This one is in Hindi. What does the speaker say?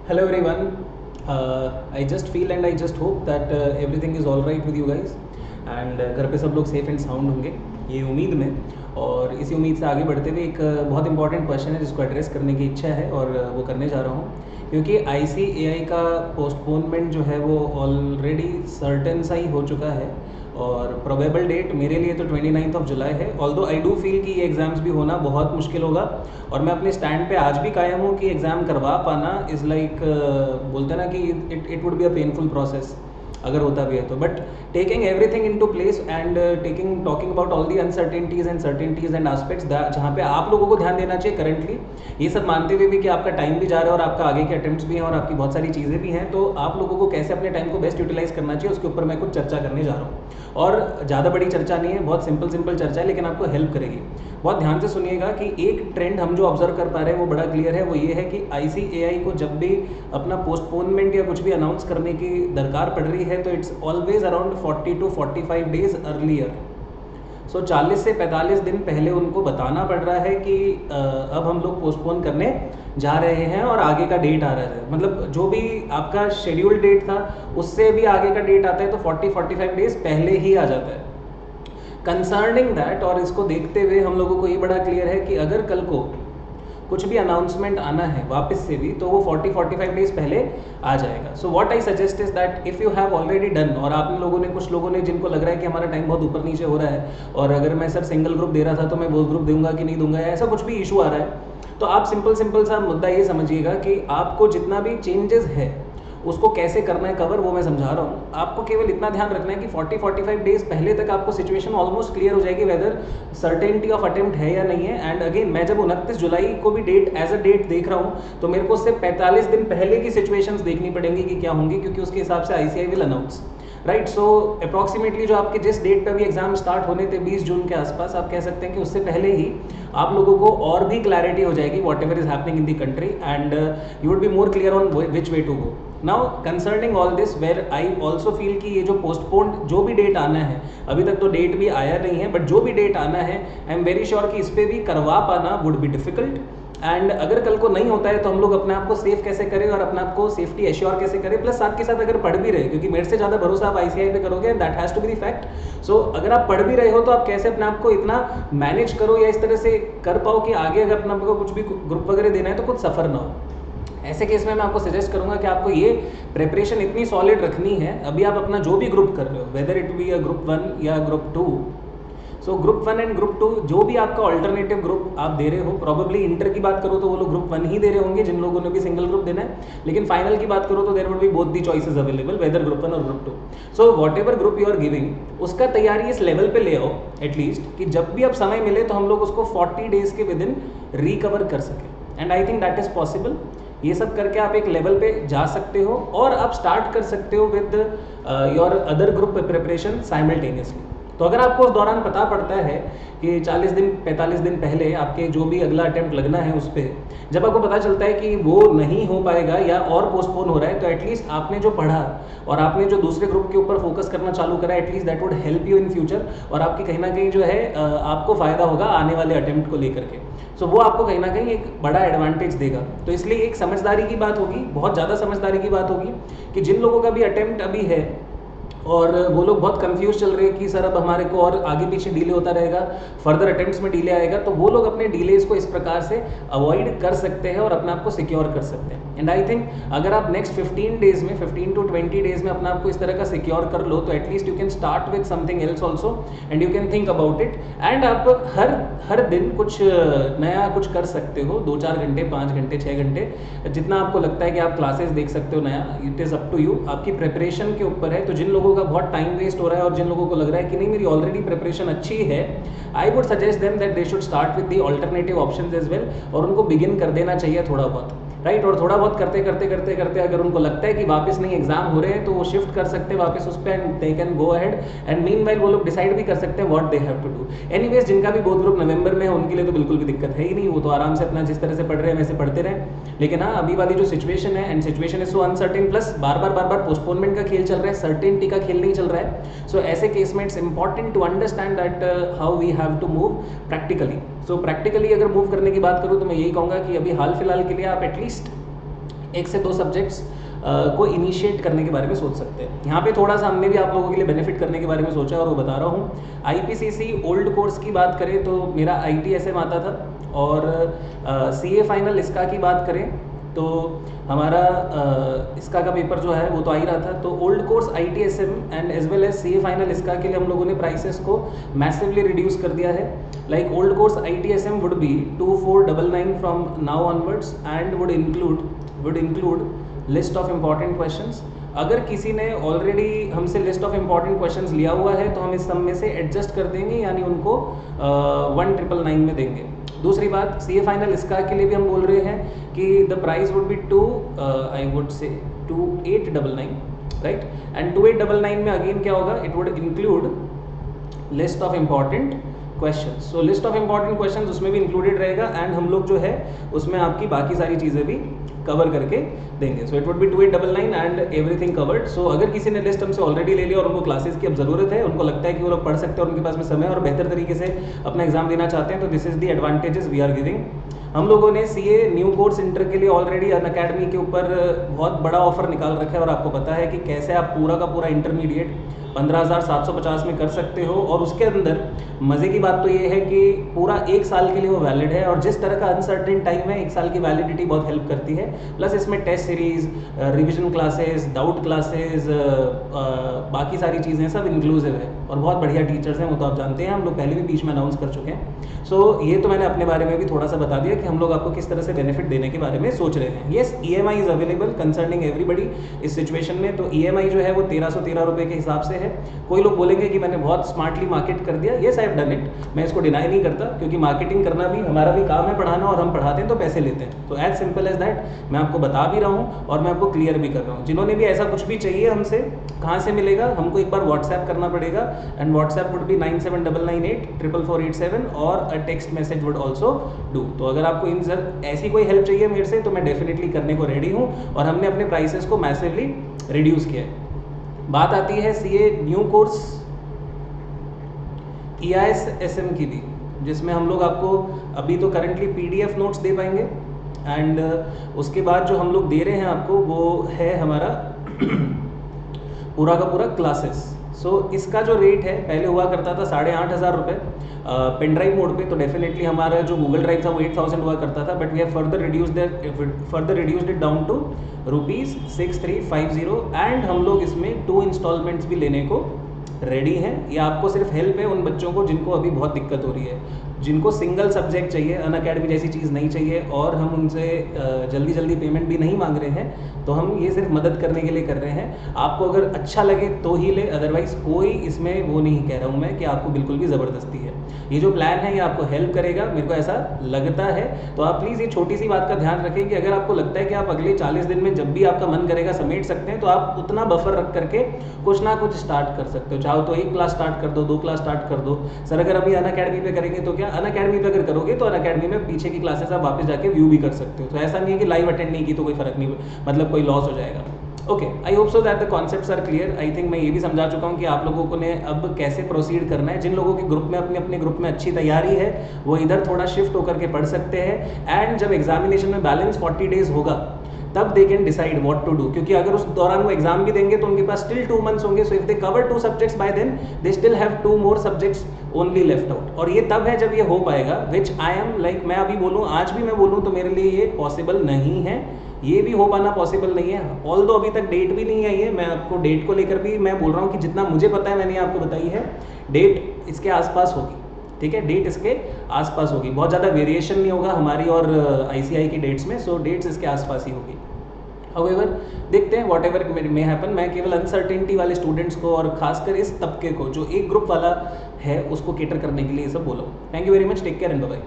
Hello everyone. I just feel and I just hope that everything is all right with you guys and घर पे सब लोग सेफ एंड साउंड होंगे, ये उम्मीद में। और इसी उम्मीद से आगे बढ़ते हुए एक बहुत इंपॉर्टेंट क्वेश्चन है जिसको एड्रेस करने की इच्छा है और वो करने जा रहा हूँ, क्योंकि ICAI का पोस्टपोनमेंट जो है वो ऑलरेडी सर्टन सा ही हो चुका है और प्रोबेबल डेट मेरे लिए तो 29 ऑफ जुलाई है। ऑल्दो आई डू फील कि ये एग्ज़ाम्स भी होना बहुत मुश्किल होगा और मैं अपने स्टैंड पे आज भी कायम हूँ कि एग्ज़ाम करवा पाना इज़ लाइक बोलते हैं ना कि it would be a painful process अगर होता भी है तो। But taking everything into place and talking about all the uncertainties and certainties and aspects जहाँ पे आप लोगों को ध्यान देना चाहिए करेंटली, ये सब मानते हुए भी कि आपका टाइम भी जा रहा है और आपका आगे के अटेम्प्ट्स भी हैं और आपकी बहुत सारी चीज़ें भी हैं, तो आप लोगों को कैसे अपने टाइम को बेस्ट यूटिलाइज करना चाहिए उसके ऊपर मैं कुछ चर्चा करने जा रहा हूँ। और ज़्यादा बड़ी चर्चा नहीं है, बहुत सिंपल चर्चा है, लेकिन आपको हेल्प करेगी। बहुत ध्यान से सुनिएगा कि एक ट्रेंड हम जो ऑब्जर्व कर पा रहे हैं वो बड़ा क्लियर है। वो ये है कि ICAI को जब भी अपना पोस्टपोनमेंट या कुछ भी अनाउंस करने की दरकार पड़ रही है तो it's always around 40 to 45 days earlier. So 40 से 45 दिन पहले उनको बताना पड़ रहा है कि अब हम लोग पोस्टपोन करने जा रहे हैं और आगे का डेट आ रहा है। मतलब जो भी आपका शेड्यूल डेट था उससे भी आगे का डेट आता है तो 40-45 डेज पहले ही आ जाता है। कंसर्निंग दैट और इसको देखते हुए हम लोगों को ये बड़ा क्लियर है कि अगर कल को कुछ भी अनाउंसमेंट आना है वापस से भी तो वो 40-45 डेज पहले आ जाएगा। So what I suggest is that if you have already done, और आप लोगों ने कुछ लोगों ने जिनको लग रहा है कि हमारा टाइम बहुत ऊपर नीचे हो रहा है और अगर मैं सर सिंगल ग्रुप दे रहा था तो मैं वो ग्रुप दूंगा कि नहीं दूंगा, या ऐसा कुछ भी इशू आ रहा है, तो आप सिंपल सा मुद्दा ये समझिएगा कि आपको जितना भी चेंजेस है उसको कैसे करना है कवर, वो मैं समझा रहा हूँ। आपको केवल इतना ध्यान रखना है कि 40-45 डेज पहले तक आपको सिचुएशन ऑलमोस्ट क्लियर हो जाएगी वेदर सर्टेनिटी ऑफ अटेम्प्ट है या नहीं है। एंड अगेन मैं जब 29 जुलाई को भी डेट एज अ डेट देख रहा हूँ तो मेरे को उससे 45 दिन पहले की सिचुएशंस देखनी पड़ेंगी कि क्या होंगी, क्योंकि उसके हिसाब से ICAI will announce, right. So approximately जो आपके जिस डेट पे भी एग्जाम स्टार्ट होने थे 20 जून के आसपास, आप कह सकते हैं कि उससे पहले ही आप लोगों को और भी क्लैरिटी हो जाएगी whatever is happening in the country and you would be more clear on which way to go. Now concerning all this where I also feel कि ये जो पोस्टपोन जो भी डेट आना है, अभी तक तो डेट भी आया नहीं है, बट जो भी डेट आना है आई एम वेरी श्योर कि इस पर भी करवा पाना वुड बी डिफिकल्ट। एंड अगर कल को नहीं होता है तो हम लोग अपने आप को सेफ कैसे करें और अपने आप को सेफ्टी एश्योर कैसे करें, प्लस साथ के साथ अगर पढ़ भी रहे, क्योंकि मेरे से ज़्यादा भरोसा आप ICAI पे करोगे, that has to be the fact. So अगर आप पढ़ भी रहे हो तो आप कैसे अपने आप को इतना मैनेज करो या इस तरह से कर पाओ कि आगे अगर अपने आपको कुछ भी ग्रुप वगैरह देना है तो कुछ सफ़र ना हो। ऐसे केस में मैं आपको सजेस्ट करूंगा कि आपको ये प्रिपरेशन इतनी सॉलिड रखनी है। अभी आप अपना जो भी ग्रुप कर रहे हो, whether it be a group 1 या group 2, so group 1 and group 2 जो भी आपका ऑल्टरनेटिव ग्रुप आप दे रहे हो, प्रॉबेबली इंटर की बात करो तो वो लोग ग्रुप 1 ही दे रहे होंगे जिन लोगों ने भी सिंगल ग्रुप देना है, लेकिन फाइनल की बात करो तो there would be both the choices available, whether group 1 और group 2। So whatever group you are giving उसका तैयारी इस लेवल पे ले आओ एटलीस्ट कि जब भी अब समय मिले तो हम लोग उसको 40 डेज के विद इन रिकवर कर सकें। And I think that is possible. ये सब करके आप एक लेवल पे जा सकते हो और आप स्टार्ट कर सकते हो with your other group preparation simultaneously. तो अगर आपको उस दौरान पता पड़ता है कि 40 दिन 45 दिन पहले आपके जो भी अगला अटेम्प्ट लगना है उस पर जब आपको पता चलता है कि वो नहीं हो पाएगा या और पोस्टपोन हो रहा है, तो एटलीस्ट आपने जो पढ़ा और आपने जो दूसरे ग्रुप के ऊपर फोकस करना चालू करा, at least that would help you in future और आपकी कहीं ना कहीं जो है आपको फ़ायदा होगा आने वाले अटेम्प्ट को लेकर के। सो वो आपको कहीं ना कहीं एक बड़ा एडवांटेज देगा। तो इसलिए एक समझदारी की बात होगी, बहुत ज़्यादा समझदारी की बात होगी कि जिन लोगों का भी अटेम्प्ट अभी है और वो लोग बहुत कंफ्यूज चल रहे हैं कि सर अब हमारे को और आगे पीछे डिले होता रहेगा, फर्दर अटेम्प्ट्स में डिले आएगा, तो वो लोग अपने डिलेज को इस प्रकार से अवॉइड कर सकते हैं और अपने आप को सिक्योर कर सकते हैं। एंड आई थिंक अगर आप नेक्स्ट 15 डेज में 15 to 20 डेज में अपने आप को इस तरह का सिक्योर कर लो तो at least you can start with something else also and you can think about it. And आप हर दिन कुछ नया कुछ कर सकते हो, 2-4 घंटे 5 घंटे 6 घंटे जितना आपको लगता है कि आप क्लासेस देख सकते हो नया, it is up to you, आपकी प्रिपरेशन के ऊपर है। तो जिन लोगों का बहुत टाइम वेस्ट हो रहा है और जिन लोगों को लग रहा है कि नहीं मेरी ऑलरेडी प्रिपरेशन अच्छी है, I would suggest them that they should start with the alternative options as well और उनको बिगिन कर देना चाहिए थोड़ा बहुत, राइट। और थोड़ा बहुत करते करते करते करते अगर उनको लगता है कि वापस नहीं एग्जाम हो रहे हैं तो वो शिफ्ट कर सकते हैं वापस उस पर and they can go ahead and meanwhile वो लोग डिसाइड भी कर सकते हैं what they have to do. Anyways जिनका भी बोथ ग्रुप नवंबर में है उनके लिए तो बिल्कुल भी दिक्कत है ही नहीं, वो तो आराम से अपना जिस तरह से पढ़ रहे हैं वैसे पढ़ते रहें। लेकिन हाँ, अभी वाली जो सिचुएशन है and situation is so uncertain, plus bar bar postponement का खेल चल रहा है, सर्टेनिटी का खेल नहीं चल रहा है। सो ऐसे केस में it's important to understand that how we have to move practically. So practically अगर मूव करने की बात करूँ तो मैं यही कहूँगा कि अभी हाल फिलहाल के लिए आप एटलीस्ट 1 से 2 सब्जेक्ट्स को इनिशिएट करने के बारे में सोच सकते हैं। यहाँ पे थोड़ा सा हमने भी आप लोगों के लिए बेनिफिट करने के बारे में सोचा और वो बता रहा हूँ। आईपीसीसी ओल्ड कोर्स की बात करें तो मेरा आईटीएसएम आता था, और सीए फाइनल इसका की बात करें तो हमारा इसका का पेपर जो है वो तो आ ही रहा था। तो old course ITSM and as well as CA final इसका के लिए हम लोगों ने प्राइसेस को मैसिवली रिड्यूस कर दिया है। Like old course ITSM would be 2499 from now onwards and would include list of important questions. अगर किसी ने ऑलरेडी हमसे लिस्ट ऑफ इम्पॉर्टेंट क्वेश्चंस लिया हुआ है तो हम इस सब में से एडजस्ट कर देंगे, यानी उनको 1999 में देंगे। दूसरी बात, सीए फाइनल इसका के लिए भी हम बोल रहे हैं कि the price would be I would say 2899, right. And 2899 में अगेन क्या होगा, it would include list of important question. So list of important question उसमें भी इंक्लूडेड रहेगा, एंड हम लोग जो है उसमें आपकी बाकी सारी चीज़ें भी कवर करके देंगे। So it would be 2899 and everything covered. So अगर किसी ने लिस्ट हमसे ऑलरेडी ले लिया और उनको क्लासेस की अब ज़रूरत है, उनको लगता है कि वो लोग पढ़ सकते हैं और उनके पास में समय और बेहतर तरीके से अपना एग्जाम देना चाहते हैं, तो this is the advantages we are giving. हम लोगों ने सीए न्यू कोर्स इंटर के लिए ऑलरेडी अनअकैडमी के ऊपर बहुत बड़ा ऑफर निकाल रखा है, और आपको पता है कि कैसे आप पूरा का पूरा इंटरमीडिएट 15,750 में कर सकते हो। और उसके अंदर मज़े की बात तो ये है कि पूरा 1 साल के लिए वो वैलिड है, और जिस तरह का अनसर्टेन टाइम है 1 साल की वैलिडिटी बहुत हेल्प करती है। प्लस इसमें test series, revision classes, doubt classes, बाकी सारी चीज़ें सब इंक्लूसिव है, और बहुत बढ़िया टीचर्स हैं, वो तो आप जानते हैं, हम लोग पहले भी बीच में अनाउंस कर चुके हैं। सो ये तो मैंने अपने बारे में भी थोड़ा सा बता दिया कि हम लोग आपको किस तरह से बेनिफिट देने के बारे में सोच रहे हैं। Yes, EMI is available concerning everybody इस सिचुएशन में। तो EMI जो है वो 1313 रुपये के हिसाब से है। कोई लोग बोलेंगे कि मैंने बहुत स्मार्टली मार्केट कर दिया, yes I have done it, मैं इसको डिनाई नहीं करता, क्योंकि मार्केटिंग करना भी हमारा भी काम है, पढ़ाना, और हम पढ़ाते हैं तो पैसे लेते हैं। तो एज सिंपल एज दैट, मैं आपको बता भी रहा हूँ और मैं आपको क्लियर भी कर रहा हूँ। जिन्होंने भी ऐसा कुछ भी चाहिए हमसे, कहाँ से मिलेगा, हमको एक बार व्हाट्सएप करना पड़ेगा, एंड व्हाट्सएप वुड बी 9799844487, और a text message would also do. तो अगर आपको इन ऐसी कोई हेल्प चाहिए मेरे से, तो मैं डेफिनेटली करने को रेडी हूँ, और हमने अपने प्राइसेस को मैसिवली रिड्यूस किया है। बात आती है सीए न्यू कोर्स EISSM की भी, जिसमें हम लोग आपको अभी तो करंटली PDF नोट्स दे पाएंगे, एंड उसके बाद जो हम लोग दे रहे हैं आपको वो है हमारा पूरा का पूरा क्लासेस। सो इसका जो रेट है, पहले हुआ करता था 8,500 रुपये पेन ड्राइव मोड पे, तो डेफिनेटली हमारा जो गूगल ड्राइव था वो 8,000 हुआ करता था, but we have further reduced it down to ₹6350, and हम लोग इसमें 2 इंस्टॉलमेंट्स भी लेने को रेडी हैं। ये आपको सिर्फ हेल्प है उन बच्चों को जिनको अभी बहुत दिक्कत हो रही है, जिनको सिंगल सब्जेक्ट चाहिए, अनअकैडमी जैसी चीज़ नहीं चाहिए, और हम उनसे जल्दी जल्दी पेमेंट भी नहीं मांग रहे हैं, तो हम ये सिर्फ मदद करने के लिए कर रहे हैं। आपको अगर अच्छा लगे तो ही ले, अदरवाइज़ कोई इसमें वो नहीं कह रहा हूँ मैं कि आपको बिल्कुल भी ज़बरदस्ती है। ये जो प्लान है ये आपको हेल्प करेगा, मेरे को ऐसा लगता है। तो आप प्लीज़ ये छोटी सी बात का ध्यान रखें कि अगर आपको लगता है कि आप अगले 40 दिन में जब भी आपका मन करेगा समेट सकते हैं, तो आप उतना बफर रख करके कुछ ना कुछ स्टार्ट कर सकते हो। चाहो तो 1 क्लास स्टार्ट कर दो, 2 क्लास स्टार्ट कर दो। सर अगर अभी अनअकैडमी पे करेंगे तो क्या, अनअकैडमी पे अगर करोगे तो अनअकैडमी में पीछे की क्लासेस आप वापस जाके व्यू भी कर सकते हो। तो ऐसा नहीं है कि लाइव अटेंड नहीं की तो कोई फर्क नहीं, मतलब कोई लॉस हो जाएगा। Okay, I hope so that the concepts are clear. I think मैं ये भी समझा चुका हूँ कि आप लोगों को ने अब कैसे प्रोसीड करना है। जिन लोगों के ग्रुप में अपने ग्रुप में अच्छी तैयारी है वो इधर थोड़ा शिफ्ट होकर के पढ़ सकते हैं, एंड जब एग्जामिनेशन में बैलेंस 40 डेज होगा तब they can decide what to do, क्योंकि अगर उस दौरान वो एग्जाम भी देंगे तो उनके पास स्टिल 2 मंथ्स होंगे। So if they cover 2 subjects by then they still have 2 more subjects only left out. और ये तब है जब ये हो पाएगा, विच आई एम लाइक, मैं अभी बोलूँ, आज भी मैं बोलूँ तो मेरे लिए ये पॉसिबल नहीं है, ये भी हो पाना पॉसिबल नहीं है। ऑल दो अभी तक डेट भी नहीं आई है, मैं आपको डेट को लेकर भी मैं बोल रहा हूँ कि जितना मुझे पता है मैंने आपको बताई है, डेट इसके आसपास होगी, ठीक है, डेट इसके आसपास होगी, बहुत ज़्यादा वेरिएशन नहीं होगा हमारी और ICI की डेट्स में। सो डेट्स इसके आसपास ही होगी। हाउएवर देखते हैं, वॉट एवर मे हैपन। मैं केवल अनसर्टेनिटी वाले स्टूडेंट्स को और खासकर इस तबके को जो एक ग्रुप वाला है उसको केटर करने के लिए ये सब बोला हूँ। Thank you very much, take care and bye bye.